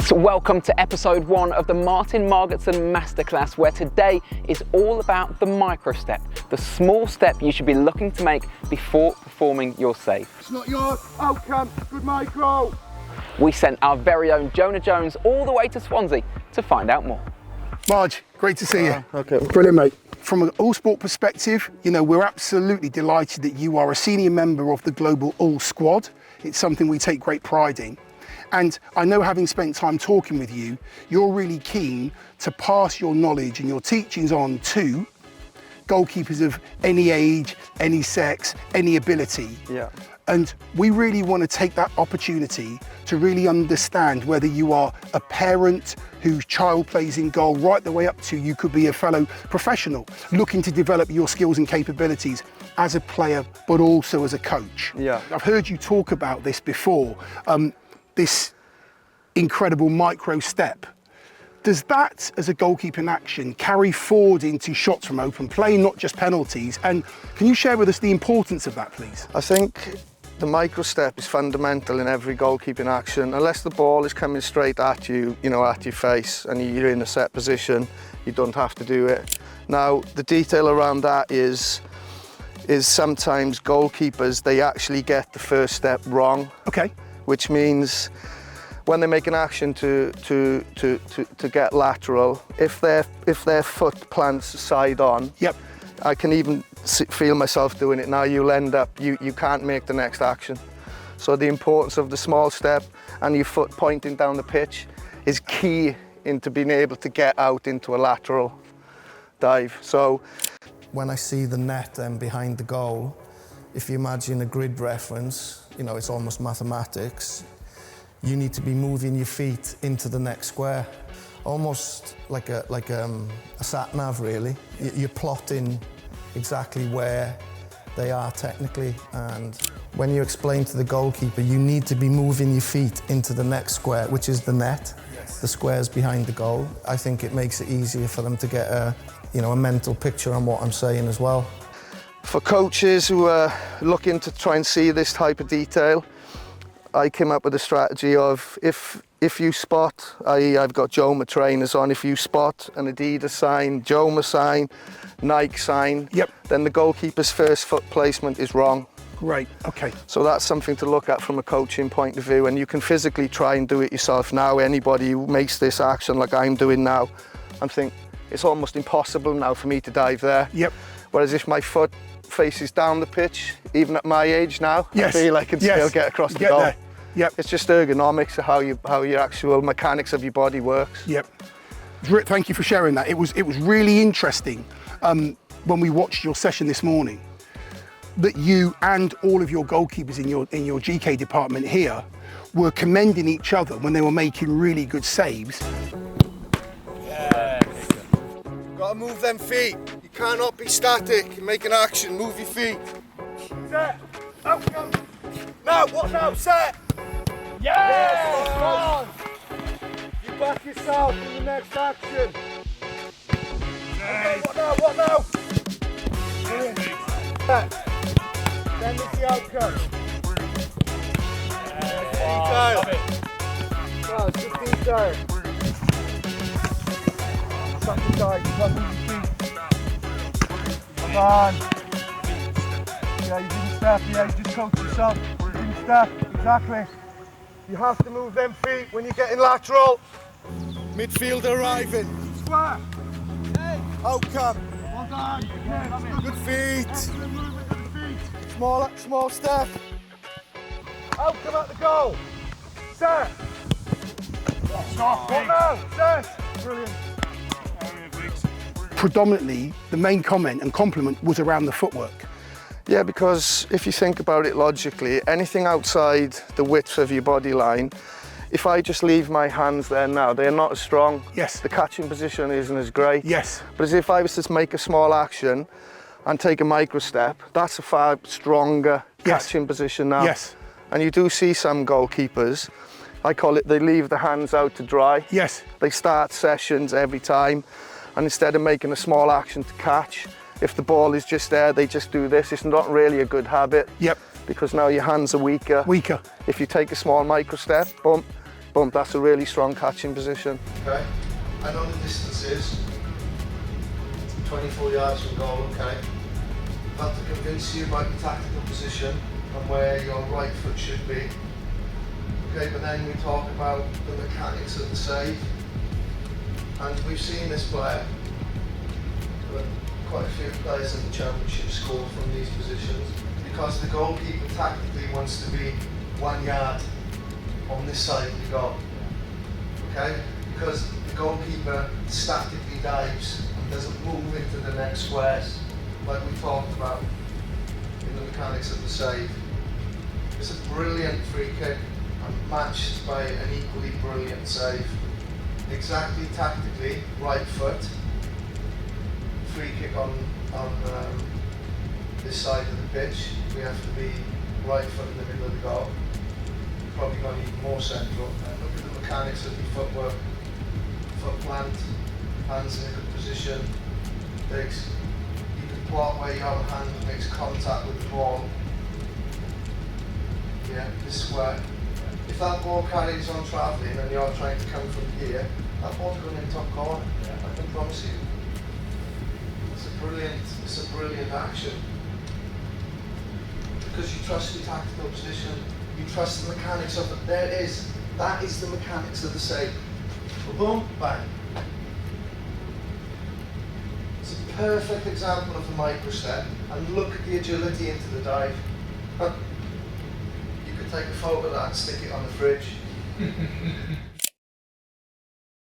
Yes, welcome to episode 1 of the Martyn Margetson Masterclass, where today is all about the microstep, the small step you should be looking to make before performing your save. It's not your outcome, good micro. We sent our very own Jonah Jones all the way to Swansea to find out more. Marge, great to see you. Okay. Brilliant, mate. From an Uhlsport perspective, we're absolutely delighted that you are a senior member of the global Uhl squad. It's something we take great pride in. And I know, having spent time talking with you, you're really keen to pass your knowledge and your teachings on to goalkeepers of any age, any sex, any ability. Yeah. And we really want to take that opportunity to really understand whether you are a parent whose child plays in goal, right the way up to you could be a fellow professional looking to develop your skills and capabilities as a player, but also as a coach. Yeah. I've heard you talk about this before, this incredible micro step. Does that, as a goalkeeping action, carry forward into shots from open play, not just penalties? And can you share with us the importance of that, please? I think the micro step is fundamental in every goalkeeping action. Unless the ball is coming straight at you, at your face, and you're in a set position, you don't have to do it. Now, the detail around that is sometimes goalkeepers, they actually get the first step wrong. Okay. Which means when they make an action to get lateral, if their foot plants side on, yep. I can even feel myself doing it now. You'll end up, you can't make the next action. So the importance of the small step and your foot pointing down the pitch is key into being able to get out into a lateral dive. So when I see the net behind the goal, if you imagine a grid reference, it's almost mathematics. You need to be moving your feet into the next square, almost like a sat nav, really. You're plotting exactly where they are technically, and when you explain to the goalkeeper, you need to be moving your feet into the next square, which is the net. Yes. The squares behind the goal. I think it makes it easier for them to get a mental picture on what I'm saying as well. For coaches who are looking to try and see this type of detail, I came up with a strategy of if you spot, I've got Joma trainers on, if you spot an Adidas sign, Joma sign, Nike sign, yep. then the goalkeeper's first foot placement is wrong. Right, okay. So that's something to look at from a coaching point of view, and you can physically try and do it yourself now. Anybody who makes this action like I'm doing now, I'm thinking it's almost impossible now for me to dive there. Yep. Whereas if my foot faces down the pitch, even at my age now, yes. I feel I can still get across the goal. There. Yep. It's just ergonomics of how your actual mechanics of your body works. Yep. Thank you for sharing that. It was really interesting when we watched your session this morning that you and all of your goalkeepers in your GK department here were commending each other when they were making really good saves. Yes. Gotta move them feet. You cannot be static. Make an action. Move your feet. Set. Outcome. Now. What now? Set. Yes! Come on. You back yourself in the next action. Okay, what now? Brilliant. Then it's the outcome. Detail. Wow, it's good detail. Second side, you got to move your feet. Come on. Yeah, you didn't step. Yeah, you just coach yourself. You didn't step. Exactly. You have to move them feet when you're getting lateral. Midfielder arriving. Square. Hey. Outcome. Well done. Yes. Good feet. Small step. Outcome at the goal. Set. Stop. What now? Set. Brilliant. Predominantly, the main comment and compliment was around the footwork. Yeah, because if you think about it logically, anything outside the width of your body line, if I just leave my hands there now, they're not as strong. Yes. The catching position isn't as great. Yes. But as if I was to make a small action and take a micro step, that's a far stronger catching position now. Yes. And you do see some goalkeepers, I call it, they leave the hands out to dry. Yes. They start sessions every time, and instead of making a small action to catch, if the ball is just there, they just do this. It's not really a good habit. Yep. Because now your hands are weaker. Weaker. If you take a small micro step, boom, Boom, that's a really strong catching position. Okay. I know the distance is 24 yards from goal, okay. I've had to convince you about your tactical position and where your right foot should be. Okay, but then we talk about the mechanics of the save. And we've seen this player, but quite a few players in the championship score from these positions because the goalkeeper tactically wants to be 1 yard on this side of the goal. Okay? Because the goalkeeper statically dives and doesn't move into the next squares like we talked about in the mechanics of the save. It's a brilliant free kick and matched by an equally brilliant save. Exactly tactically, right foot, free kick on this side of the pitch. We have to be right foot in the middle of the goal. Probably gone even more central. Look at the mechanics of the footwork. Foot plant, hands in a good position. Legs. You can plot where your hand makes contact with the ball. Yeah, this square. If that ball carries on travelling and you're trying to come from here, that ball's going in top corner. I can promise you. It's a brilliant action. Because you trust your tactical position, you trust the mechanics of it. There it is. That is the mechanics of the save. Boom, bang. It's a perfect example of the microstep, and look at the agility into the dive. You could take a photo of that and stick it on the fridge.